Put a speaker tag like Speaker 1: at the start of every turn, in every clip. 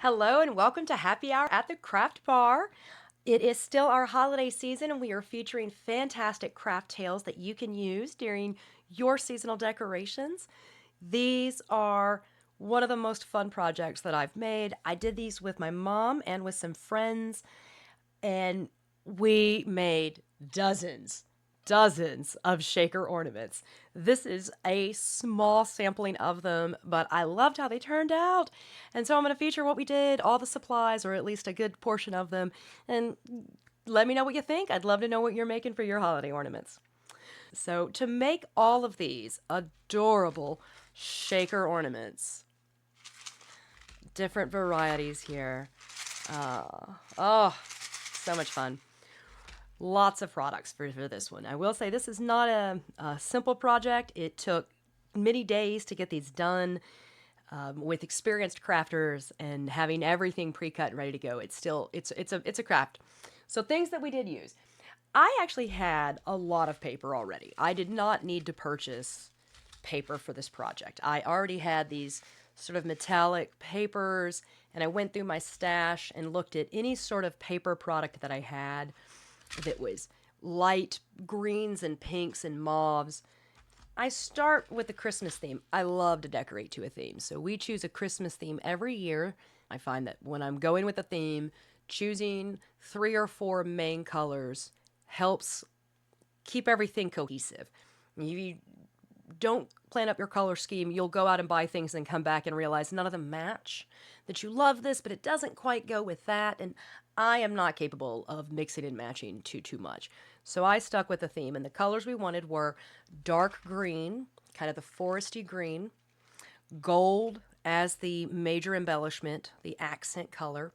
Speaker 1: Hello and welcome to Happy Hour at the Craft Bar. It is still our holiday season and we are featuring fantastic craft tales that you can use during your seasonal decorations. These are one of the most fun projects that I've made. I did these with my mom and with some friends, and we made dozens of shaker ornaments. This is a small sampling of them, but I loved how they turned out. And so I'm going to feature what we did, all the supplies, or at least a good portion of them, and let me know what you think. I'd love to know what you're making for your holiday ornaments. So, to make all of these adorable shaker ornaments, different varieties here. Oh, so much fun. Lots of products for this one. I will say this is not a simple project. It took many days to get these done with experienced crafters and having everything pre-cut and ready to go. It's a craft. So things that we did use. I actually had a lot of paper already. I did not need to purchase paper for this project. I already had these sort of metallic papers, and I went through my stash and looked at any sort of paper product that I had that was light greens and pinks and mauves. I start with the Christmas theme. I love to decorate to a theme, so we choose a Christmas theme every year. I find that when I'm going with a theme, choosing 3 or 4 main colors helps keep everything cohesive. If you don't plan up your color scheme, you'll go out and buy things and come back and realize none of them match. That you love this, but it doesn't quite go with that. And I am not capable of mixing and matching too much. So I stuck with the theme, and the colors we wanted were dark green, kind of the foresty green, gold as the major embellishment, the accent color,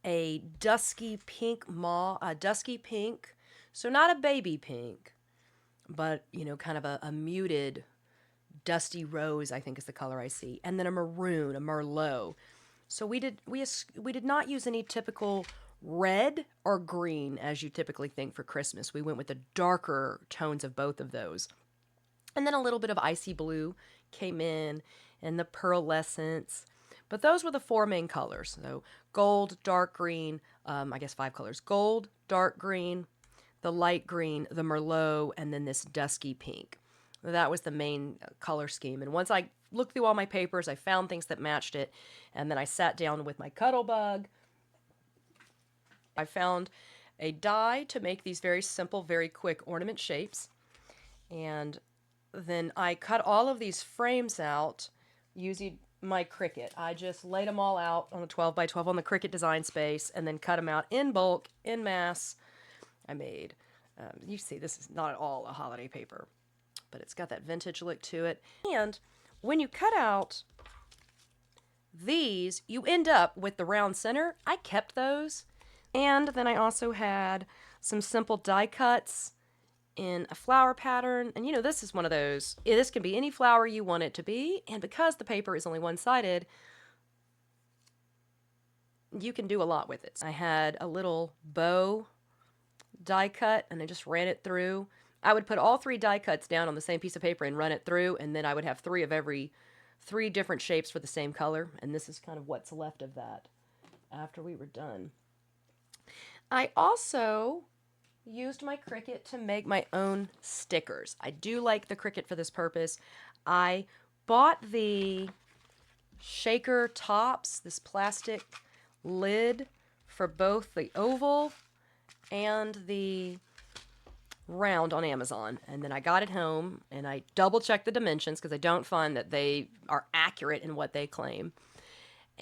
Speaker 1: a dusky pink a dusky pink, so not a baby pink, but kind of a muted dusty rose, I think is the color I see, and then a maroon, a merlot. So we did not use any typical red or green as you typically think for Christmas. We went with the darker tones of both of those. And then a little bit of icy blue came in, and the pearlescence. But those were the 4 main colors. So gold, dark green, I guess 5 colors. Gold, dark green, the light green, the merlot, and then this dusky pink. That was the main color scheme. And once I looked through all my papers, I found things that matched it. And then I sat down with my Cuttlebug. I found a die to make these very simple, very quick ornament shapes. And then I cut all of these frames out using my Cricut. I just laid them all out on a 12 by 12 on the Cricut design space and then cut them out in bulk, in mass. I made, you see, this is not at all a holiday paper, but it's got that vintage look to it. And when you cut out these, you end up with the round center. I kept those. And then I also had some simple die cuts in a flower pattern. And this is one of those, this can be any flower you want it to be. And because the paper is only one-sided, you can do a lot with it. I had a little bow die cut, and I just ran it through. I would put all 3 die cuts down on the same piece of paper and run it through, and then I would have 3 of every 3 different shapes for the same color. And this is kind of what's left of that after we were done. I also used my Cricut to make my own stickers. I do like the Cricut for this purpose. I bought the shaker tops, this plastic lid for both the oval and the round on Amazon. And then I got it home and I double checked the dimensions because I don't find that they are accurate in what they claim.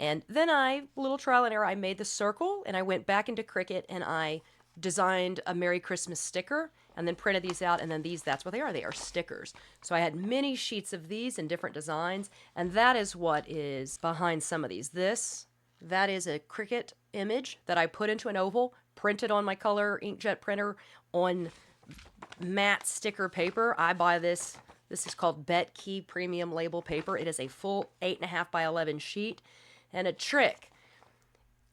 Speaker 1: And then little trial and error, I made the circle and I went back into Cricut and I designed a Merry Christmas sticker and then printed these out. And then that's what they are. They are stickers. So I had many sheets of these in different designs. And that is what is behind some of these. That is a Cricut image that I put into an oval, printed on my color inkjet printer on matte sticker paper. I buy this. This is called Bet Key Premium Label paper. It is a full 8.5 by 11 sheet. And a trick,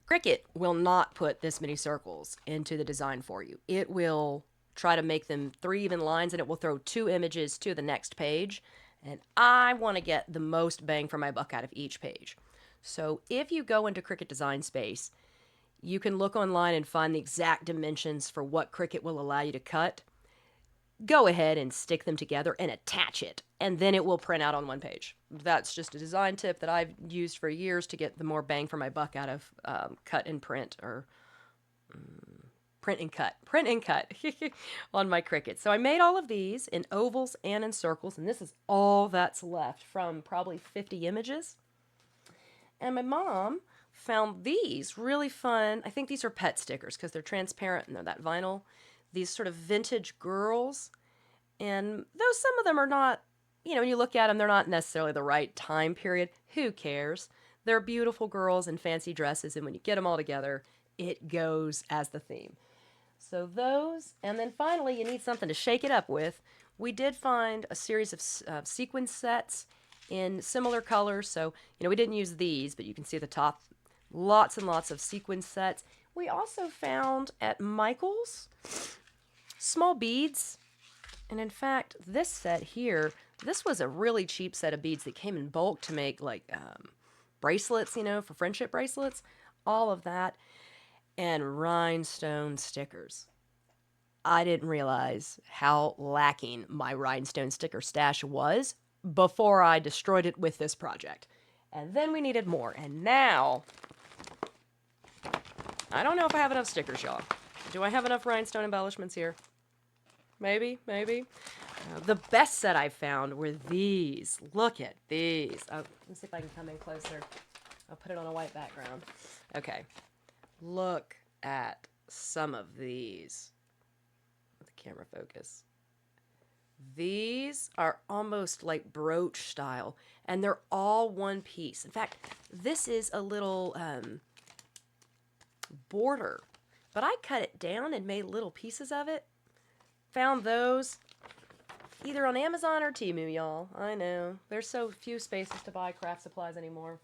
Speaker 1: Cricut will not put this many circles into the design for you. It will try to make them 3 even lines, and it will throw 2 images to the next page. And I want to get the most bang for my buck out of each page. So if you go into Cricut Design Space, you can look online and find the exact dimensions for what Cricut will allow you to cut. Go ahead and stick them together and attach it, and then it will print out on one page. That's just a design tip that I've used for years to get the more bang for my buck out of cut and print, or print and cut on my Cricut. So I made all of these in ovals and in circles, and this is all that's left from probably 50 images. And my mom found these really fun. I think these are pet stickers because they're transparent and they're that vinyl. These sort of vintage girls. And though some of them are not, when you look at them, they're not necessarily the right time period. Who cares? They're beautiful girls in fancy dresses. And when you get them all together, it goes as the theme. So those, and then finally, you need something to shake it up with. We did find a series of sequin sets in similar colors. So, we didn't use these, but you can see at the top, lots and lots of sequin sets. We also found at Michael's small beads. And in fact, this set here, this was a really cheap set of beads that came in bulk to make like bracelets, for friendship bracelets, all of that. And rhinestone stickers. I didn't realize how lacking my rhinestone sticker stash was before I destroyed it with this project. And then we needed more. And now, I don't know if I have enough stickers, y'all. Do I have enough rhinestone embellishments here? Maybe. The best set I found were these. Look at these. Oh, let's see if I can come in closer. I'll put it on a white background. Okay. Look at some of these. Let the camera focus. These are almost like brooch style, and they're all one piece. In fact, this is a little border, but I cut it down and made little pieces of it. Found those either on Amazon or Temu, y'all. I know. There's so few spaces to buy craft supplies anymore.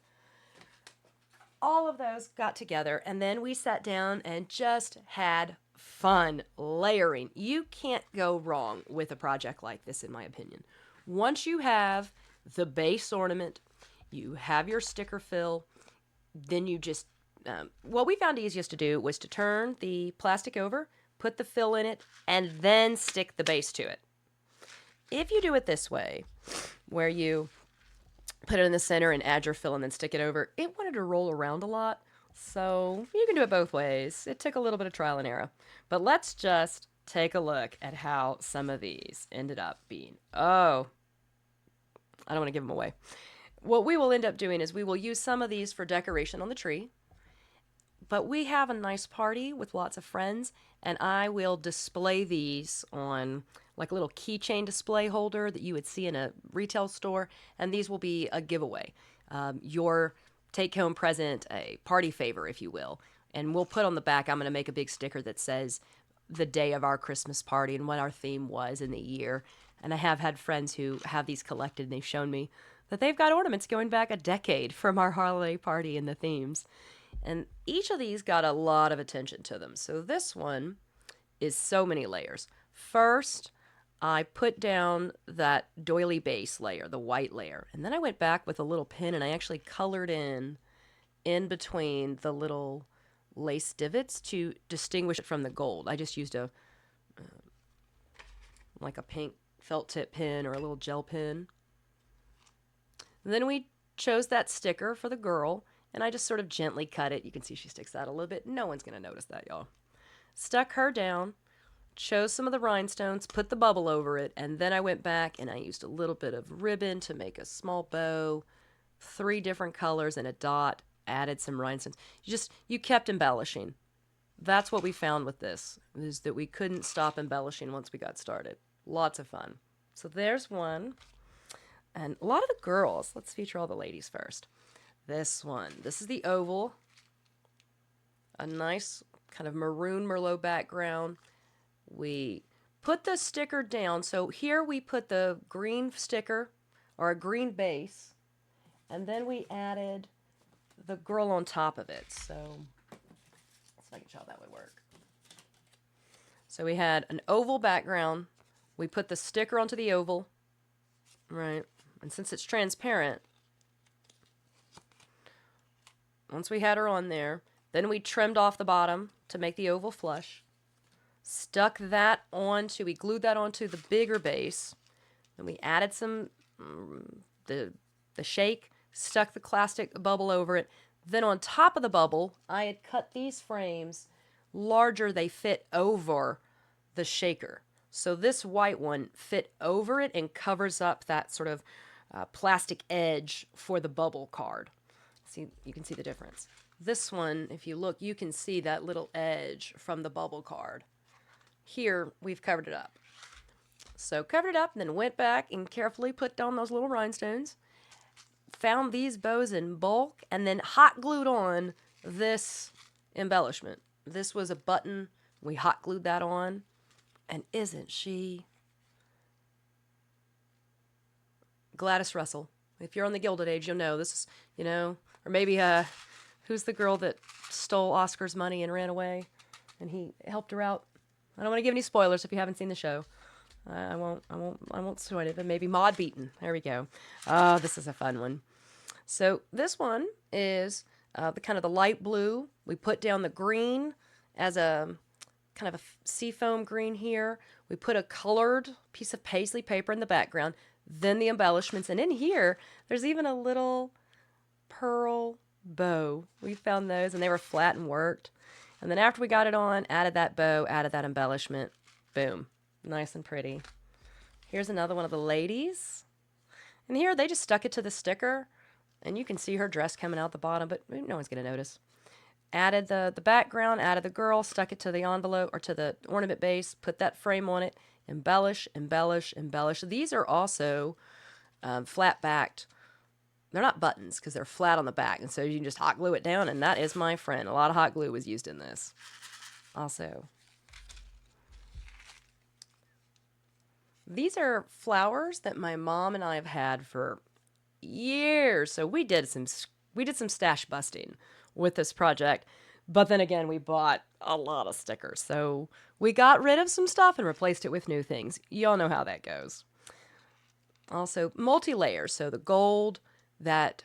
Speaker 1: All of those got together, and then we sat down and just had fun layering. You can't go wrong with a project like this, in my opinion. Once you have the base ornament, you have your sticker fill, then you just... what we found easiest to do was to turn the plastic over, put the fill in it, and then stick the base to it. If you do it this way, where you put it in the center and add your fill and then stick it over, it wanted to roll around a lot. So you can do it both ways. It took a little bit of trial and error. But let's just take a look at how some of these ended up being. Oh, I don't want to give them away. What we will end up doing is we will use some of these for decoration on the tree. But we have a nice party with lots of friends, and I will display these on like a little keychain display holder that you would see in a retail store, and these will be a giveaway. Your take-home present, a party favor, if you will. And we'll put on the back, I'm going to make a big sticker that says the day of our Christmas party and what our theme was in the year. And I have had friends who have these collected, and they've shown me that they've got ornaments going back a decade from our holiday party and the themes. And each of these got a lot of attention to them. So this one is so many layers. First, I put down that doily base layer, the white layer. And then I went back with a little pen and I actually colored in between the little lace divots to distinguish it from the gold. I just used like a pink felt tip pen or a little gel pen. And then we chose that sticker for the girl. And I just sort of gently cut it. You can see she sticks out a little bit. No one's going to notice that, y'all. Stuck her down, chose some of the rhinestones, put the bubble over it, and then I went back and I used a little bit of ribbon to make a small bow, 3 different colors and a dot, added some rhinestones. You kept embellishing. That's what we found with this, is that we couldn't stop embellishing once we got started. Lots of fun. So there's one. And a lot of the girls, let's feature all the ladies first. This one. This is the oval. A nice kind of maroon Merlot background. We put the sticker down. So here we put the green sticker or a green base. And then we added the girl on top of it. So let's see if I can show how that would work. So we had an oval background. We put the sticker onto the oval. Right. And since it's transparent, once we had her on there, then we trimmed off the bottom to make the oval flush. Stuck that onto, we glued that onto the bigger base. Then we added some, the shake, stuck the plastic bubble over it. Then on top of the bubble, I had cut these frames larger. They fit over the shaker. So this white one fit over it and covers up that sort of plastic edge for the bubble card. See, you can see the difference. This one, if you look, you can see that little edge from the bubble card. Here, we've covered it up. So covered it up and then went back and carefully put down those little rhinestones. Found these bows in bulk and then hot glued on this embellishment. This was a button. We hot glued that on. And isn't she Gladys Russell? If you're on the Gilded Age, you'll know this is, or maybe who's the girl that stole Oscar's money and ran away and he helped her out? I don't want to give any spoilers if you haven't seen the show. I won't spoil it, but maybe Maud Beaton. There we go. Oh, this is a fun one. So this one is the kind of the light blue. We put down the green as a kind of a seafoam green here. We put a colored piece of paisley paper in the background, then the embellishments. And in here, there's even a little pearl bow. We found those and they were flat and worked. And then after we got it on, added that bow, added that embellishment. Boom. Nice and pretty. Here's another one of the ladies. And here they just stuck it to the sticker. And you can see her dress coming out the bottom, but no one's going to notice. Added the background, added the girl, stuck it to the envelope or to the ornament base, put that frame on it, embellish, embellish, embellish. These are also flat backed. They're not buttons because they're flat on the back. And so you can just hot glue it down. And that is my friend. A lot of hot glue was used in this. Also, these are flowers that my mom and I have had for years. So we did some stash busting with this project. But then again, we bought a lot of stickers. So we got rid of some stuff and replaced it with new things. Y'all know how that goes. Also, multi-layers. So the gold, that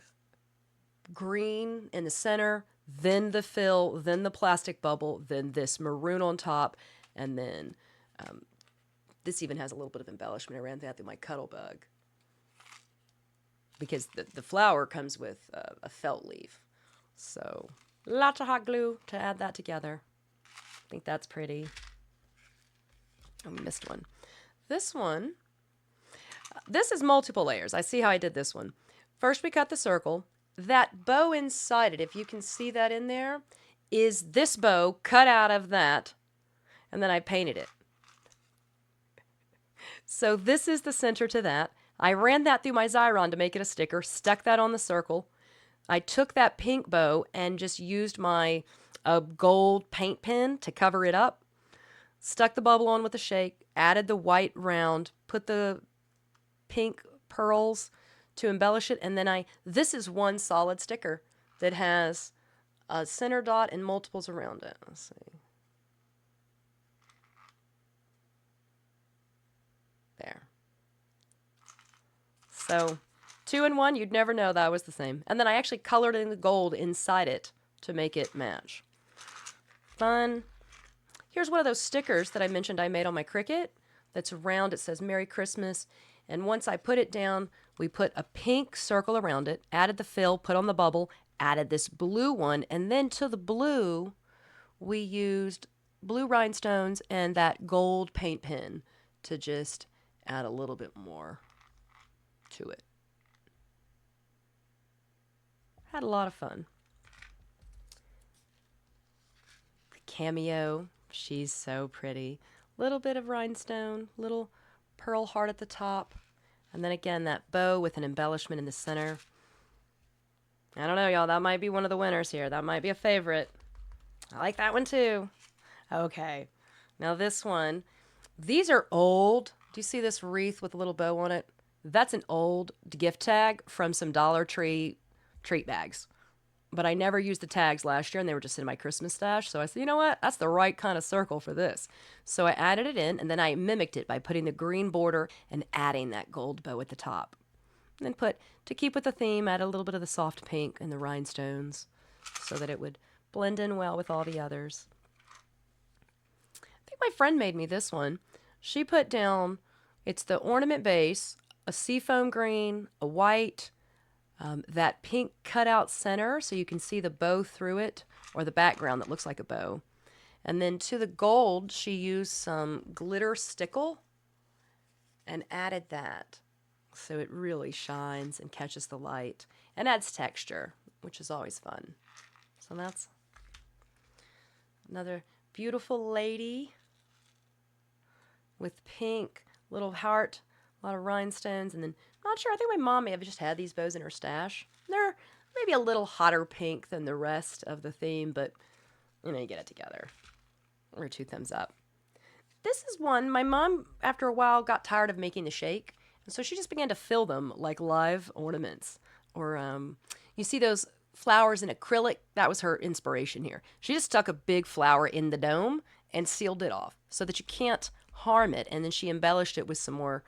Speaker 1: green in the center, then the fill, then the plastic bubble, then this maroon on top, and then this even has a little bit of embellishment. I ran that through my cuddle bug because the flower comes with a felt leaf. So lots of hot glue to add that together. I think that's pretty. I missed one. This one, this is multiple layers. I see how I did this one. First we cut the circle. That bow inside it, if you can see that in there, is this bow cut out of that, and then I painted it. So this is the center to that. I ran that through my Xyron to make it a sticker, stuck that on the circle. I took that pink bow and just used my gold paint pen to cover it up, stuck the bubble on with a shake, added the white round, put the pink pearls to embellish it, and then this is one solid sticker that has a center dot and multiples around it. Let's see. There. So 2 in 1, you'd never know that was the same. And then I actually colored in the gold inside it to make it match. Fun. Here's one of those stickers that I mentioned I made on my Cricut that's round. It says Merry Christmas. And once I put it down, we put a pink circle around it, added the fill, put on the bubble, added this blue one, and then to the blue, we used blue rhinestones and that gold paint pen to just add a little bit more to it. Had a lot of fun. The cameo, she's so pretty. Little bit of rhinestone, little pearl heart at the top, and then again that bow with an embellishment in the center. I don't know, y'all, that might be one of the winners here. That might be a favorite. I like that one too. Okay, now this one, these are old. Do you see this wreath with a little bow on it? That's an old gift tag from some Dollar Tree treat bags. But I never used the tags last year, and they were just in my Christmas stash. So I said, you know what? That's the right kind of circle for this. So I added it in, and then I mimicked it by putting the green border and adding that gold bow at the top. And then to keep with the theme, add a little bit of the soft pink and the rhinestones. so that it would blend in well with all the others. I think my friend made me this one. She put down, it's the ornament base, a seafoam green, a white, that pink cutout center so you can see the bow through it, or the background that looks like a bow. And then to the gold, she used some glitter stickle and added that. So it really shines and catches the light and adds texture, which is always fun. So that's another beautiful lady with pink, little heart, a lot of rhinestones, and then, not sure, I think my mom may have just had these bows in her stash. They're maybe a little hotter pink than the rest of the theme, but, you know, you get it together. Or 2 thumbs up. This is one, my mom, after a while, got tired of making the shake, and so she just began to fill them like live ornaments. Or you see those flowers in acrylic? That was her inspiration here. She just stuck a big flower in the dome and sealed it off so that you can't harm it, and then she embellished it with some more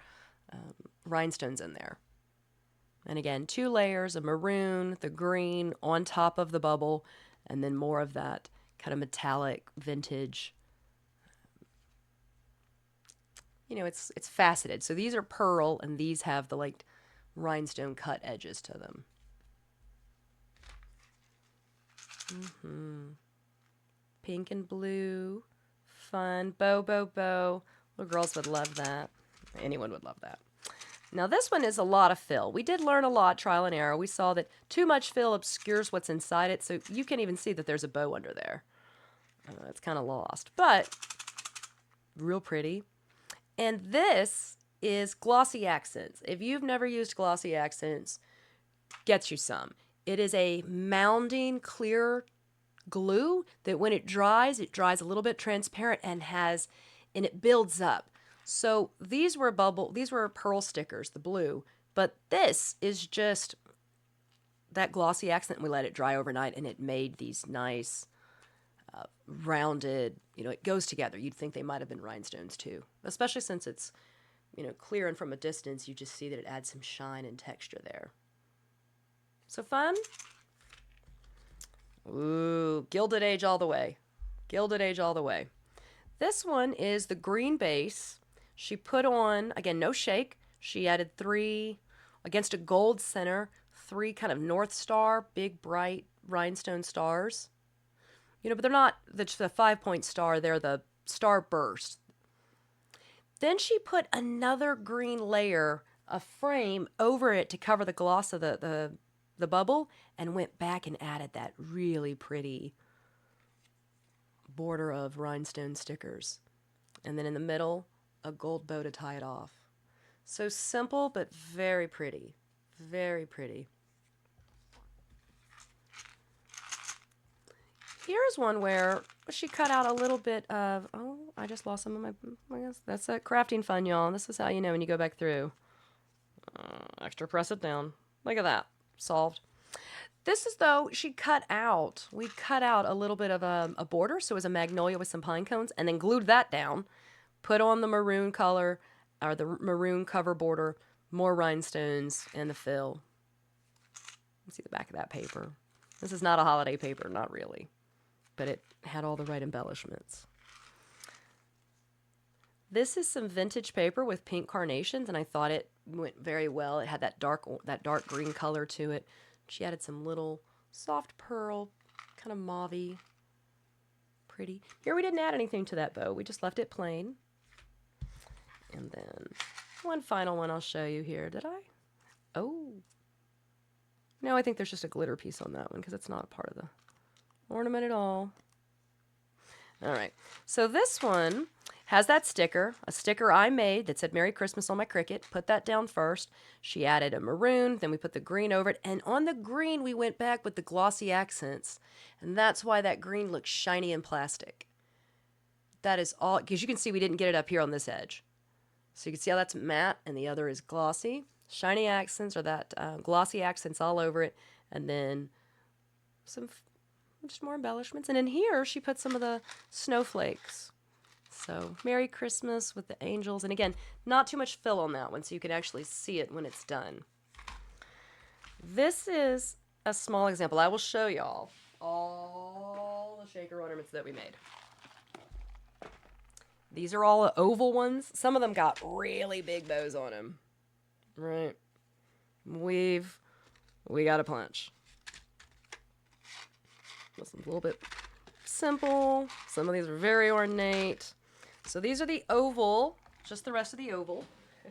Speaker 1: rhinestones in there. And again, 2 layers of maroon, the green on top of the bubble, and then more of that kind of metallic vintage. You know, it's faceted. So these are pearl, and these have the like rhinestone cut edges to them. Pink and blue, fun, bow, bow, bow. Little girls would love that. Anyone would love that. Now this one is a lot of fill. We did learn a lot, trial and error. We saw that too much fill obscures what's inside it, so you can't even see that there's a bow under there. It's kind of lost, but real pretty. And this is glossy accents. If you've never used glossy accents, gets you some. It is a mounding clear glue that when it dries a little bit transparent and it builds up. So these were pearl stickers, the blue, but this is just that glossy accent. We let it dry overnight and it made these nice rounded, you know, it goes together. You'd think they might have been rhinestones too, especially since it's, you know, clear, and from a distance you just see that it adds some shine and texture there. So fun. Ooh, Gilded Age all the way. Gilded Age all the way. This one is the green base. She put on, again, no shake. She added 3, against a gold center, 3 kind of North Star, big, bright rhinestone stars. You know, but they're not the 5-point star, they're the star burst. Then she put another green layer, a frame, over it to cover the gloss of the bubble, and went back and added that really pretty border of rhinestone stickers. And then in the middle, a gold bow to tie it off. So simple, but very pretty. Very pretty. Here's one where she cut out a little bit of, oh, I just lost some of my, that's that crafting fun, y'all. This is how you know when you go back through. Extra press it down. Look at that. Solved. This is, though, we cut out a little bit of a border, so it was a magnolia with some pine cones, and then glued that down, put on the maroon color, or the maroon cover border, more rhinestones, and the fill. You see the back of that paper. This is not a holiday paper, not really, but it had all the right embellishments. This is some vintage paper with pink carnations, and I thought it went very well. It had that dark green color to it. She added some little soft pearl, kind of mauve-y, pretty. Here we didn't add anything to that bow. We just left it plain. And then one final one I'll show you here. Did I? Oh. No, I think there's just a glitter piece on that one because it's not a part of the ornament at all. All right. So this one has that sticker, a sticker I made that said Merry Christmas on my Cricut. Put that down first. She added a maroon, then we put the green over it, and on the green we went back with the glossy accents, and that's why that green looks shiny and plastic. That is all, because you can see we didn't get it up here on this edge. So you can see how that's matte and the other is glossy. Shiny accents, or that glossy accents all over it, and then some just more embellishments. And in here she put some of the snowflakes. So Merry Christmas with the angels. And again, not too much fill on that one, so you can actually see it when it's done. This is a small example. I will show y'all. all the shaker ornaments that we made. These are all oval ones. Some of them got really big bows on them. Right. We got a punch. This one's a little bit simple. Some of these are very ornate. So these are the oval, just the rest of the oval. I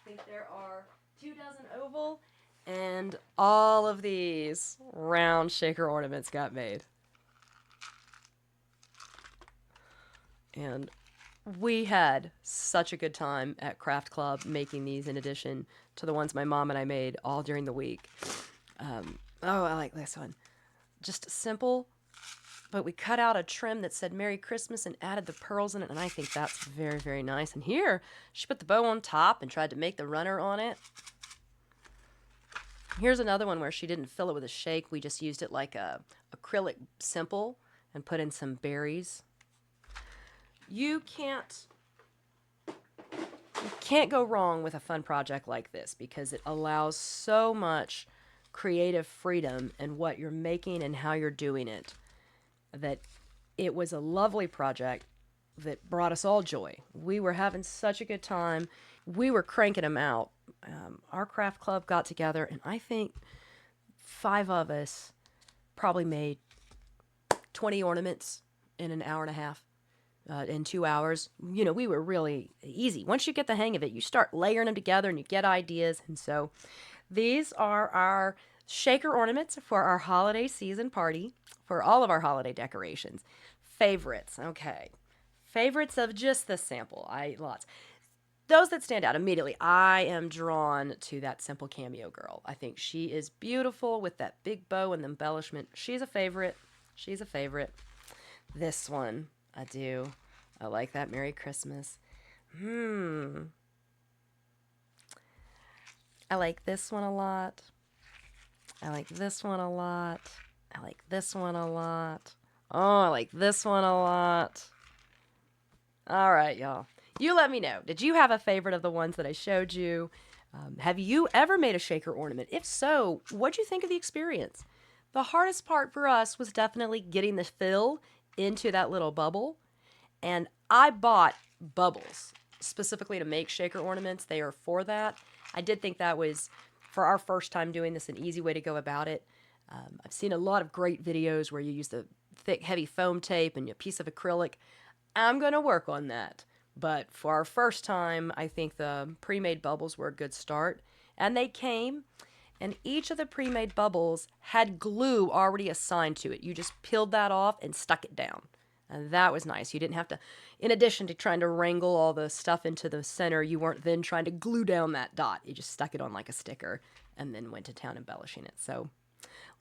Speaker 1: think there are 24 oval, and all of these round shaker ornaments got made. And we had such a good time at Craft Club making these in addition to the ones my mom and I made all during the week. Oh, I like this one. Just simple, but we cut out a trim that said Merry Christmas and added the pearls in it, and I think that's very, very nice. And here, she put the bow on top and tried to make the runner on it. Here's another one where she didn't fill it with a shake. We just used it like a acrylic simple and put in some berries. You can't go wrong with a fun project like this because it allows so much creative freedom in what you're making and how you're doing it, that it was a lovely project that brought us all joy. We were having such a good time. We were cranking them out. Our craft club got together, and I think 5 of us probably made 20 ornaments in an hour and a half. In 2 hours. You know, we were really easy. Once you get the hang of it, you start layering them together and you get ideas. And so these are our shaker ornaments for our holiday season party, for all of our holiday decorations. Favorites. Okay. Favorites of just this sample. Lots. Those that stand out immediately, I am drawn to that simple cameo girl. I think she is beautiful with that big bow and the embellishment. She's a favorite. She's a favorite. This one, I do. I like that Merry Christmas. I like this one a lot. I like this one a lot. I like this one a lot. Oh, I like this one a lot. All right, y'all. You let me know. Did you have a favorite of the ones that I showed you? Have you ever made a shaker ornament? If so, what'd you think of the experience? The hardest part for us was definitely getting the fill into that little bubble. And I bought bubbles specifically to make shaker ornaments. They are for that. I did think that was, for our first time doing this, an easy way to go about it. I've seen a lot of great videos where you use the thick, heavy foam tape and a piece of acrylic. I'm going to work on that. But for our first time, I think the pre-made bubbles were a good start. And they came, and each of the pre-made bubbles had glue already assigned to it. You just peeled that off and stuck it down. And that was nice. You didn't have to, in addition to trying to wrangle all the stuff into the center, you weren't then trying to glue down that dot. You just stuck it on like a sticker and then went to town embellishing it. So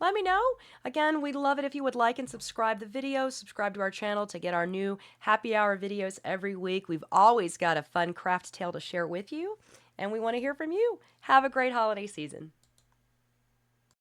Speaker 1: let me know. Again, we'd love it if you would like and subscribe the video, subscribe to our channel to get our new happy hour videos every week. We've always got a fun craft tale to share with you, and we want to hear from you. Have a great holiday season.